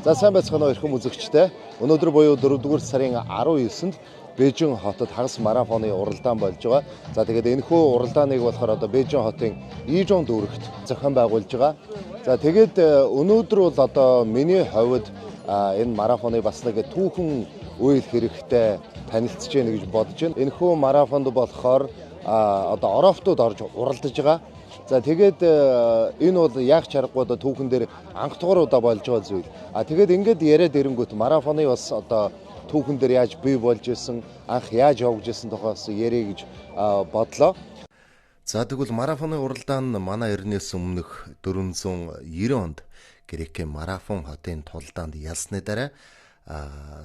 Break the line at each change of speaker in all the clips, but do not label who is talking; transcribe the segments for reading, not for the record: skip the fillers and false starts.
За сайн байцгаана уу эрхэм үзэгчтэй. Өнөөдөр буюу 4-р сарын 19-нд Бээжин хотод хагас марафоны уралдаан болж байгаа. За тэгээд энэхүү уралдааныг болохоор одоо Бээжин хотын Ийжон дүүрэгт зохион байгуулж байгаа. За тэгээд өнөөдөр бол одоо миний хувьд энэ марафоны бас нэг түүхэн үйл хэрэгтэй танилцж гэнэ гэж бодож байна. Энэхүү марафонд болохоор одоо орофтууд орж уралдаж байгаа. За тэгээд энэ бол яг чаргагүй одоо түүхэн дээр анх тугаар удаа болж байгаа зүйл. Тэгээд ингээд яриад ирэнгүүт марафоны бас одоо түүхэн дээр яаж бий болж исэн, анх яаж явж исэн тухайс ярих гэж бодлоо. За тэгвэл марафоны уралдаан манай эртнээс өмнөх 490 онд Грекийн марафон хотын тулдаанд ялсны дараа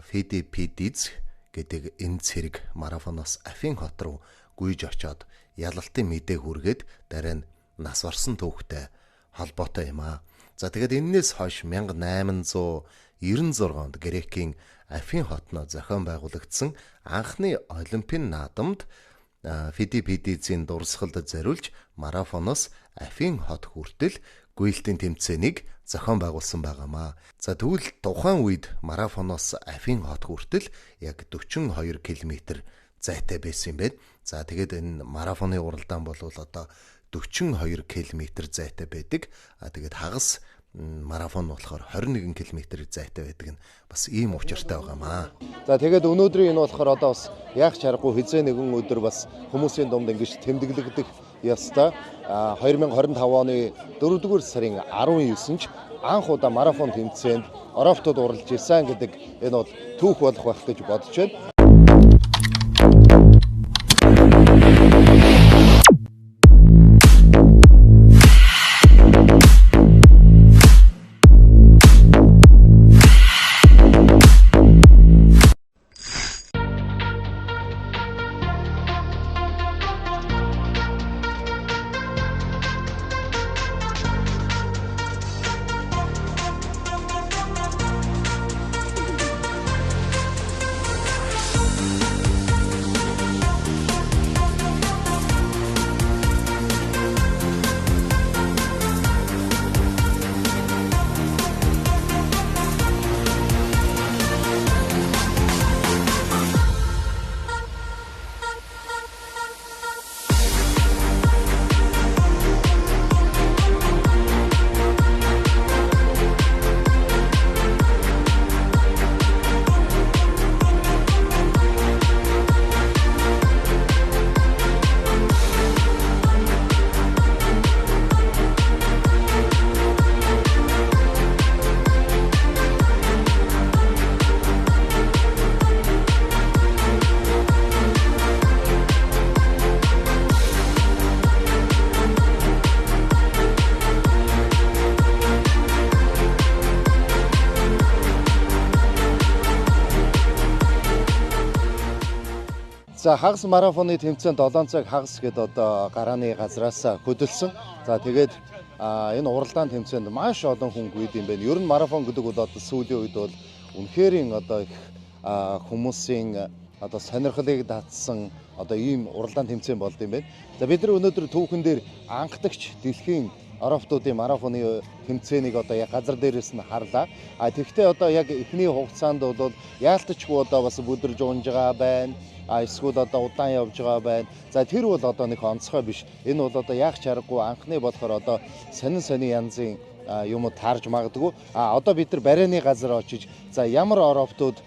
Фидипидиз гэдэг энэ цэрэг марафоноос Афин хот руу гүйж очоод ялалтын мэдээ хүргээд дараа нь нас барсан түүхтэй холбоотой юм аа. За тэгээд энэс хойш 1896 онд Грекийн Афин хотноо зохион байгуулагдсан анхны олимпийн наадамд Фидипидизийн дурсгалд зориулж марафоноос Афин хот хүртэл гүйлтийн тэмцээнийг зохион байгуулсан байгаамаа. За тэгвэл тухайн үед марафоноос Афин хот хүртэл яг 42 км зайтай байсан юм байна. За тэгээд энэ марафоны уралдаан бол одоо 42 км зайтай байдаг. Тэгээд хагас марафон болохоор 21 км зайтай байдаг нь бас ийм учиртай байгаамаа. За тэгээд өнөөдрийн энэ болохоор одоо бас яг чаргагүй хизээ нэгэн өдөр бас хүмүүсийн дунд ингэж тэмдэглэгдэх ёстой. 2025 оны 4-р сарын 19-нд анх удаа марафон тэмцээнд орофтууд уралж ирсэн гэдэг энэ бол түүх болох байх гэж бодож байна. За хагас марафоны тэмцээнд 7 цаг хагас гэдэг одоо гарааны газраас хөдөлсөн. За тэгээд энэ уралдаан тэмцээнд маш олон хүн гүйд юм байна. Ер нь марафон гэдэг бол одоо сүүлийн үед бол үнэхээр одоо их хүмүүсийн одоо сонирхлыг татсан одоо ийм уралдаан тэмцээн болд юм байна. За бид нар өнөөдөр түүхэн дээр анхдагч дэлхийн орофтуудын марафоны тэмцээнийг одоо яг газар дээрээс нь харлаа. Тэгэхдээ одоо яг эхний хугацаанд бол яалтчгүй одоо бас бүдэрж унж байгаа байна. Эсвэл одоо удаан явж байгаа байна. За тэр бол одоо нэг онцгой биш. Энэ бол одоо яг чаргагүй анхны болохоор одоо сонин янзын юмуд таарж магадгүй. Одоо бид нар барайны газар очиж за ямар орофтууд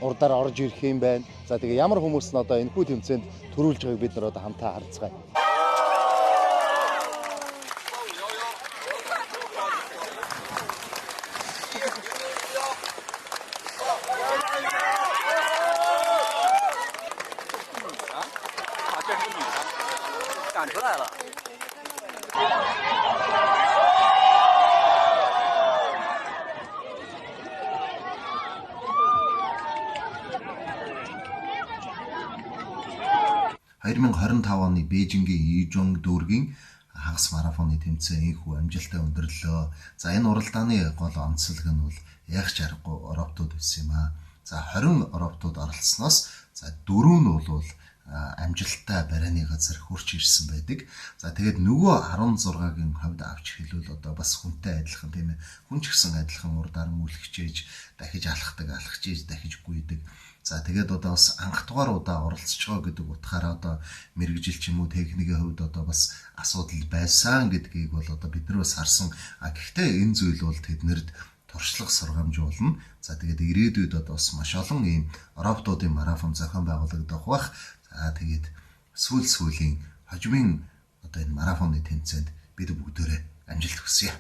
урдаар орж ирэх юм байна. За тэгээ ямар хүмүүс нь одоо энэхүү тэмцээнд төрүүлж байгааг бид нар одоо хамтаа харцгаая. оны Бээжингийн Ийжон дүүргийн хагас марафоны тэмцээн ихүү амжилттай өндөрлөө. За энэ уралдааны гол онцлог нь бол яг чаргагүй орофтууд байсан юм аа. За 20 орофтууд оролцсноос за 4 нь бол амжилттай барианы газар хурч ирсэн байдаг. За тэгээд нөгөө 16-гийн хувьд авч хэлвэл одоо бас хүнтэй адилхан тийм ээ. Хүн ч гэсэн адилхан урдаар мүлгчээж, дахиж алхаж дахиж гүйдэг. За тэгээд одоо бас анх дугаар удаа оролцож байгаа гэдэг утгаараа одоо мэрэгжил ч юм уу техникийн хувьд одоо бас асуудал байсан гэдгийг бол одоо бид нар бас харсан. Гэхдээ энэ зүйл бол тэднэрд туршлага сургамжуулна. За тэгээд ирээдүйд одоо бас маш олон ийм роботуудын марафон зохион байгуулагдах бах. За тэгээд сүүлийн хожимын одоо энэ марафоны тэмцээнд бид бүгдээрээ амжилт хүсье.